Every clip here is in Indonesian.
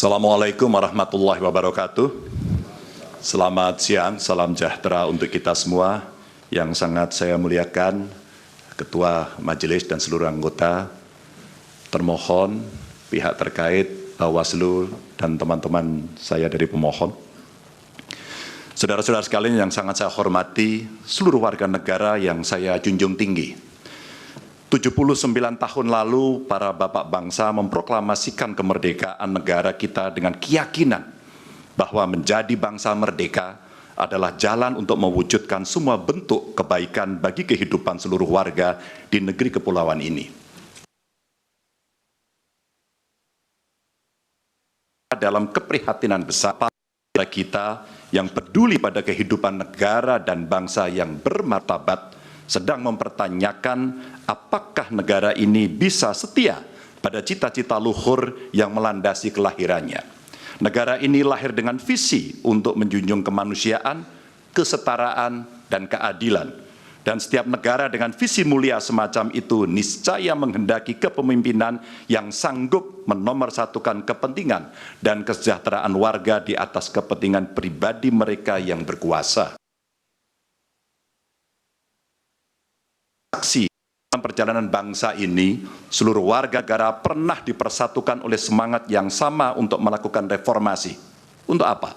Assalamualaikum warahmatullahi wabarakatuh. Selamat siang, salam sejahtera untuk kita semua. Yang sangat saya muliakan, Ketua Majelis dan seluruh anggota, termohon, pihak terkait, Bawaslu, dan teman-teman saya dari pemohon. Saudara-saudara sekalian yang sangat saya hormati, seluruh warga negara yang saya junjung tinggi. 79 tahun lalu, para bapak bangsa memproklamasikan kemerdekaan negara kita dengan keyakinan bahwa menjadi bangsa merdeka adalah jalan untuk mewujudkan semua bentuk kebaikan bagi kehidupan seluruh warga di negeri kepulauan ini. Dalam keprihatinan besar kita yang peduli pada kehidupan negara dan bangsa yang bermartabat, sedang mempertanyakan apakah negara ini bisa setia pada cita-cita luhur yang melandasi kelahirannya. Negara ini lahir dengan visi untuk menjunjung kemanusiaan, kesetaraan, dan keadilan. Dan setiap negara dengan visi mulia semacam itu niscaya menghendaki kepemimpinan yang sanggup menomorsatukan kepentingan dan kesejahteraan warga di atas kepentingan pribadi mereka yang berkuasa. Dalam perjalanan bangsa ini, seluruh warga negara pernah dipersatukan oleh semangat yang sama untuk melakukan reformasi. Untuk apa?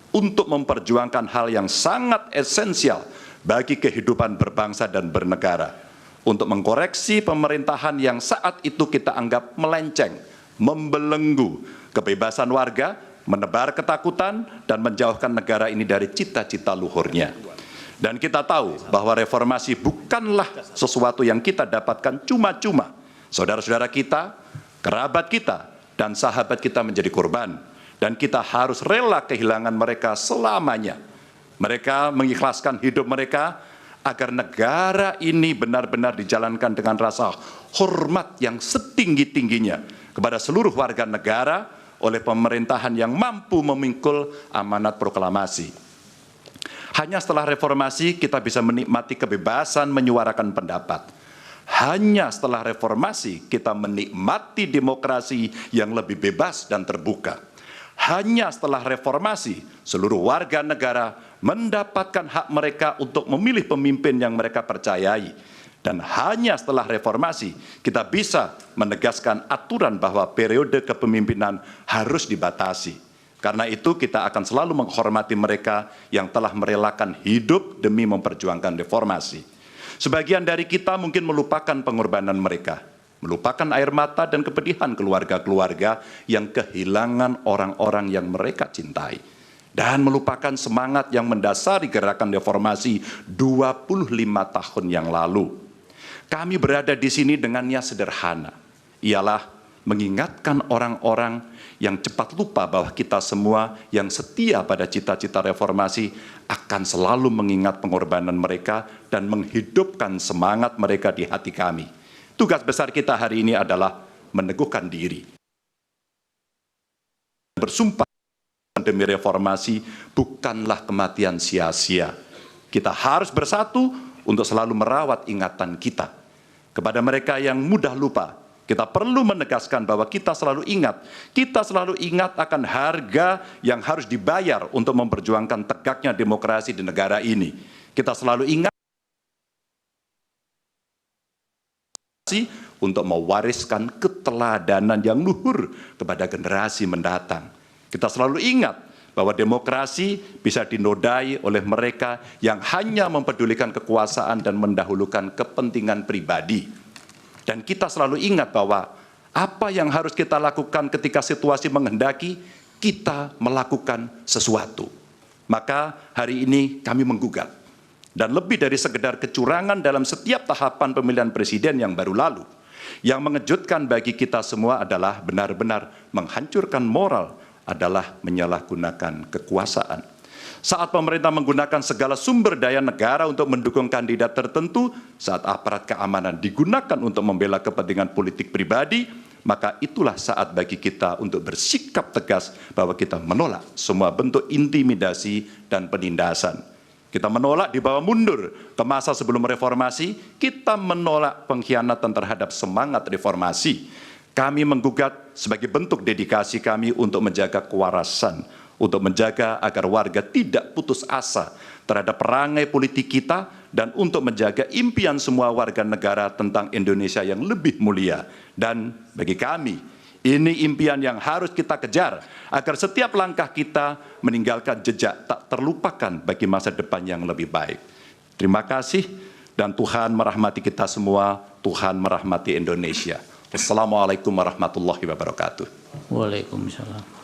Untuk memperjuangkan hal yang sangat esensial bagi kehidupan berbangsa dan bernegara. Untuk mengkoreksi pemerintahan yang saat itu kita anggap melenceng, membelenggu kebebasan warga, menebar ketakutan, dan menjauhkan negara ini dari cita-cita luhurnya. Dan kita tahu bahwa reformasi bukanlah sesuatu yang kita dapatkan cuma-cuma. Saudara-saudara kita, kerabat kita, dan sahabat kita menjadi korban. Dan kita harus rela kehilangan mereka selamanya. Mereka mengikhlaskan hidup mereka agar negara ini benar-benar dijalankan dengan rasa hormat yang setinggi-tingginya kepada seluruh warga negara oleh pemerintahan yang mampu memikul amanat proklamasi. Hanya setelah reformasi kita bisa menikmati kebebasan menyuarakan pendapat. Hanya setelah reformasi kita menikmati demokrasi yang lebih bebas dan terbuka. Hanya setelah reformasi seluruh warga negara mendapatkan hak mereka untuk memilih pemimpin yang mereka percayai. Dan hanya setelah reformasi kita bisa menegaskan aturan bahwa periode kepemimpinan harus dibatasi. Karena itu kita akan selalu menghormati mereka yang telah merelakan hidup demi memperjuangkan reformasi. Sebagian dari kita mungkin melupakan pengorbanan mereka, melupakan air mata dan kepedihan keluarga-keluarga yang kehilangan orang-orang yang mereka cintai. Dan melupakan semangat yang mendasari gerakan reformasi 25 tahun yang lalu. Kami berada di sini dengan niat sederhana, ialah mengingatkan orang-orang yang cepat lupa bahwa kita semua yang setia pada cita-cita reformasi akan selalu mengingat pengorbanan mereka dan menghidupkan semangat mereka di hati kami. Tugas besar kita hari ini adalah meneguhkan diri. Bersumpah demi reformasi bukanlah kematian sia-sia. Kita harus bersatu untuk selalu merawat ingatan kita. Kepada mereka yang mudah lupa, kita perlu menegaskan bahwa kita selalu ingat akan harga yang harus dibayar untuk memperjuangkan tegaknya demokrasi di negara ini. Kita selalu ingat untuk mewariskan keteladanan yang luhur kepada generasi mendatang. Kita selalu ingat bahwa demokrasi bisa dinodai oleh mereka yang hanya mempedulikan kekuasaan dan mendahulukan kepentingan pribadi. Dan kita selalu ingat bahwa apa yang harus kita lakukan ketika situasi menghendaki, kita melakukan sesuatu. Maka hari ini kami menggugat. Dan lebih dari sekedar kecurangan dalam setiap tahapan pemilihan presiden yang baru lalu. Yang mengejutkan bagi kita semua adalah benar-benar menghancurkan moral adalah menyalahgunakan kekuasaan. Saat pemerintah menggunakan segala sumber daya negara untuk mendukung kandidat tertentu, saat aparat keamanan digunakan untuk membela kepentingan politik pribadi, maka itulah saat bagi kita untuk bersikap tegas bahwa kita menolak semua bentuk intimidasi dan penindasan. Kita menolak dibawa mundur ke masa sebelum reformasi, kita menolak pengkhianatan terhadap semangat reformasi. Kami menggugat sebagai bentuk dedikasi kami untuk menjaga kewarasan, untuk menjaga agar warga tidak putus asa terhadap perangai politik kita, dan untuk menjaga impian semua warga negara tentang Indonesia yang lebih mulia. Dan bagi kami, ini impian yang harus kita kejar, agar setiap langkah kita meninggalkan jejak tak terlupakan bagi masa depan yang lebih baik. Terima kasih, dan Tuhan merahmati kita semua, Tuhan merahmati Indonesia. Wassalamualaikum warahmatullahi wabarakatuh. Waalaikumsalam.